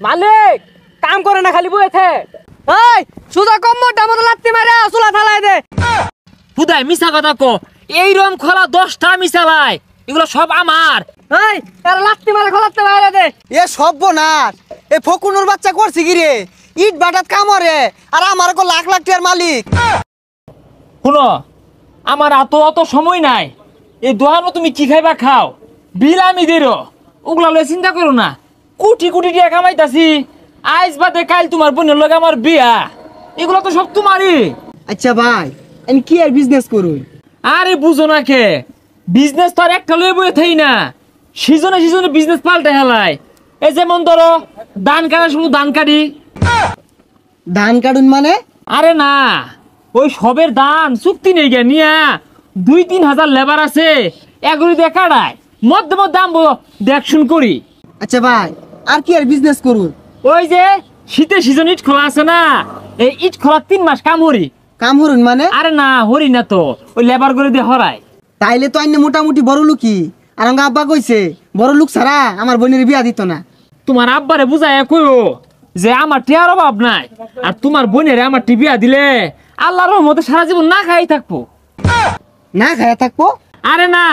মালিক কাম করে না খালি বইতে। এই সুদা কম্মটা মতো লাত্তি মারে চুলা ঢালাই দে। হুদাই মিছা কথা কো, এই রম খোলা 10টা মিশালাই, এগুলো সব আমার। এই এর লাত্তি মারে খোলাতে বাইরে দে। এ সর্বনাশ, এ ফকুনুর বাচ্চা করছে কি রে? ইট বাটাত কামরে আর আমার কো লাখ লাখ টাকার মালিক। শুনো, আমার অত সময় নাই। এই দোকানো তুমি কি খাইবা খাও, বিল আমি দেরো, ওগুলা লয়ে চিন্তা করো না। কোটি কোটি টাকা কামাইতাছি, আজ বাদে কাল তোমার বোনের লগে আমার বিয়া, এগুলো তো সব তোমারই। আচ্ছা ভাই, আমি কি আর বিজনেস করুন? আরে বুঝো না কে, বিজনেস তো আর একটা লয়ে বয়ে থাই না, সিজনে সিজনে বিজনেস পাল্টে হেলায়। এই যেমন ধরো ধান কাটা শুধু ধান কাটি। ধান কাটুন মানে? আরে না, ওই সবের ধান চুক্তি নেই গে নিয়া 2-3 হাজার লেবার আছে, এগুলি দিয়ে কাটায় মধ্যে মধ্যে আমবো দেখশুন করি। আচ্ছা ভাই, আর কি আর বিজনেস করুন? ওই যে শীতের সিজন ইট খোলা আছে না, এই ইট খোলা 3 মাস কাম হরি। কাম হরুন মানে? আরে না হরি না তো, ওই লেবার করে দিয়ে হরায়। তাইলে তো আইনে মোটামুটি বড় লোকই। আর আমার আব্বা কইছে বড় লোক ছাড়া আমার বোনের বিয়া দিত না। তোমার আব্বারে বুঝায় কইও যে আমার টিয়ার অভাব নাই, আর তোমার বোনের আমার টিবিয়া দিলে আল্লাহর রহমতে সারা জীবন না খাই থাকবো। না খায়া থাকবো? আরে না,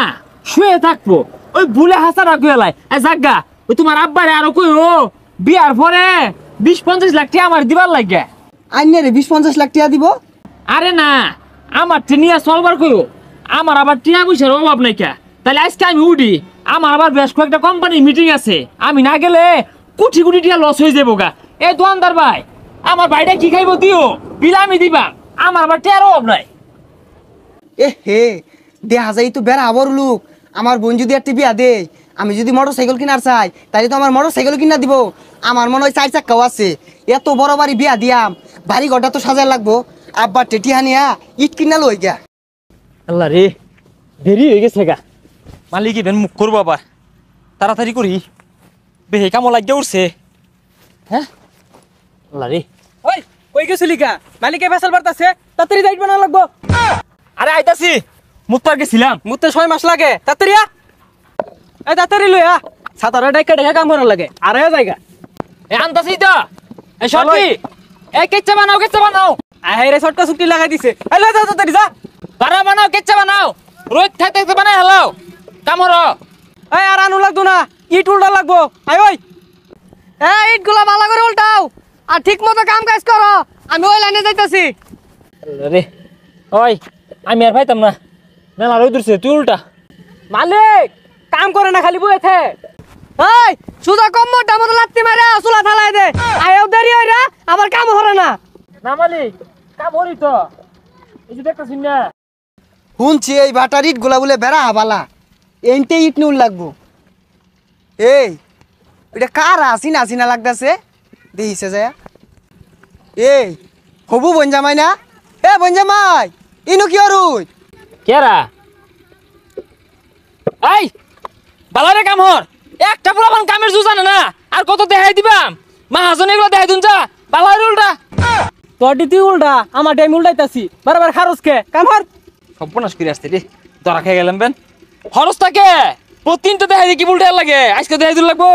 শুয়ে থাকবো। ওই ভুলে হাসারা কইলাই জাগা, ওই তোমার আব্বারে আরো কইও বিয়ার পরে 20-50 লাখ টাকা আমার দিবার লাগে। আইনে রে 20-50 লাখ টাকা দিব? আরে না, আমার টিনিয়া চলবার কইও, আমার আবার টিয়া পয়সার অভাব নাই কে। তাহলে আজকে আমি উঠি, আমার আবার বেশ কয়েকটা কোম্পানির মিটিং আছে, আমি না গেলে কোটি কোটি টাকা লস হয়ে যাবো গা। এই দোকানদার ভাই, আমার ভাইটা কি খাইবো দিও, বিল আমি দিবা, আমার আবার টিয়ার অভাব নাই। এ হে, দেখা যায় তো বেড়া বড় লোক। আমার বোন যদি একটা বিয়া দে, আমি যদি মোটর সাইকেল কিনার চাই, তাহলে তো আমার মোটর সাইকেল কিনা দিব। আমার মনে হয় 4 চাক্কাও আছে। এত বড় বাড়ি বিয়া দিয়াম, বাড়ি ঘরটা তো সাজায় লাগবো। আব্বা টেটি হানিয়া ইট কিনা লই গা। আল্লাহ রে, দেরি হয়ে গেছে গা। মালিক ইভেন মুখ করবো আবার, তাড়াতাড়ি করি, বেহে কামো লাগিয়ে উঠছে। হ্যাঁ আল্লাহ রে। ওই কই গেছিলি কা? মালিকে ফেসাল বাড়তাছে, তাড়াতাড়ি যাইব না লাগবো। আরে আইতাছি, মুখ তো আর গেছিলাম। মুতে 6 মাস লাগে, তাড়াতাড়ি আ। এই তাড়াতাড়ি লই আ, সাতারে ডাইকা ডাইকা কাম করার লাগে। আরে জায়গা এ আনতাছি তো, এই সরকি, এই কেচ্চা বানাও, কেচ্চা বানাও। আই রে শর্টকা চুক্তি লাগাই দিছে। এই লই যা তাড়াতাড়ি যা। বানা বানাও, কেচ্চা বানাও, রোজ থাকতে থাকতে বানাই হেলাও, কাম হরো। এই আর আনু লাগতো না, ইট উল্টা লাগবো। আই ওই এই ইট গুলা ভালো করে উল্টাও, আর ঠিক মতো কাম কাজ করো। আমি ওই লাইনে যাইতাছি। রে ওই, আমি আর পাইতাম না, মেলা রোদ উঠছে, তুই উল্টা। মালিক কাম করে না খালি বইতে। এই সুদা কম্মটা মতো লাত্তি মারে চুলা ঢালাই দে। আয়ও দেরি হই রে, আবার কাম হরে না। না মালিক, কাম হরি তো, এই যে দেখতেছি না। শুনছি এই বাটার ইট গুলা বলে বেড়া হাবালা, এনতে ইট নুল লাগবো। এই এটা কার আসিনা আসিনা লাগতেছে, দেখিছে যায়। এই হবু বঞ্জামাই না? এ বঞ্জামাই, ইনু কি অরুই? কেরা? এই বালারে কাম হর, একটা পুরান কামের জু জানে না, আর কত দেখাই দিবাম। মাহাজন এগুলো দেখাই দুন যা, বালারে উল্টা। তোর তুই উল্টা, আমার টাইম উল্টাইতাছি, বারবার খারস কে কাম হর। সর্বনাশ করে আসতে রে, ধরা খেয়ে গেলাম বেন। খরচ থাকে প্রতিদিন তো দেখাই কি উল্টা লাগে, আজকে দেখাই দিন লাগবো।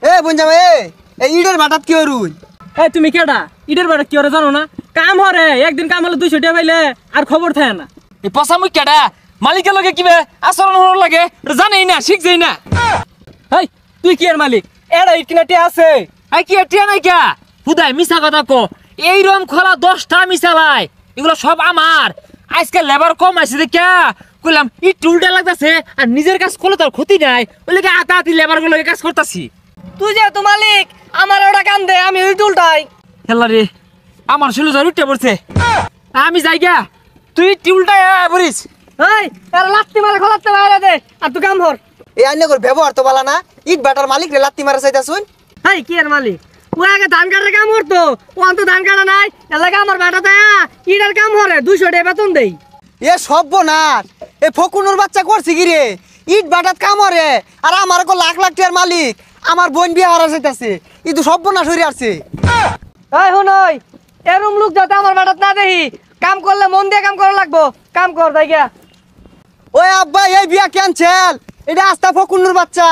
এ বঞ্জামাই, এই ইটের বাটাত কি অরুই? এই তুমি কেডা? ইটের বাড়ি কি হরে জানো না? কাম হরে, একদিন কাম হলে 200 টাকা পাইলে আর খবর থাকে না। এই পচা মুখ কেডা, মালিকের লগে কিবে আচরণ হওয়ার লাগে জানেই না, শিখছেই না। এই তুই কি এর মালিক? এড়া ইট কিনাটি আছে। আই কি এটিয়া নাই কা, হুদাই মিছা কথা কো, এই রম খোলা 10টা মিশালাই, এগুলো সব আমার। আজকে লেবার কম আছে দেখা কইলাম ইট উল্টা লাগতাছে, আর নিজের কাজ করলে তোর ক্ষতি নাই, ওই লাগে আতা আতি লেবার গুলো কাজ করতাছি। তুই যে তো মালিক, আমার ওটা কাম দে, আমি ইট উল্টাই। হেলা রে, আমার শুলে জ্বর উঠে পড়ছে, আমি যাই গা, তুই ইট উল্টায় বলিস। এই এর লাত্তি মারে খোলাতে বাইরে দে, আর তুই কাম হর। এই আইনে করে ব্যবহার তো বালা না, ইট বাটার মালিক রে লাত্তি মারা চাইতা শুন। এই কি এর মালিক? ও আগে ধান কাটার কাম করতো, ও তো ধান কাটা নাই, এলাকা আমার বাটা দেয়া ইটার কাম হরে 200 টাকা বেতন দেই। এ সর্বনাশ, এ ফকুনুর বাচ্চা করছে কি রে? ইট বাটাত কামরে আর আমার কো লাখ লাখ টাকার মালিক, আমার বোন বিয়া হারা যাইতাছে, ই তো সর্বনাশ হইরে আসছে। এই হুনই, এরম লোক যাতে আমার বাটাত না দেখি, কাম করলে মন দিয়ে কাম করা লাগবো। কাম কর যাই গা। ওই আব্বা, এই বিয়া ক্যান্সেল, এটা আস্তা ফকুনুর বাচ্চা।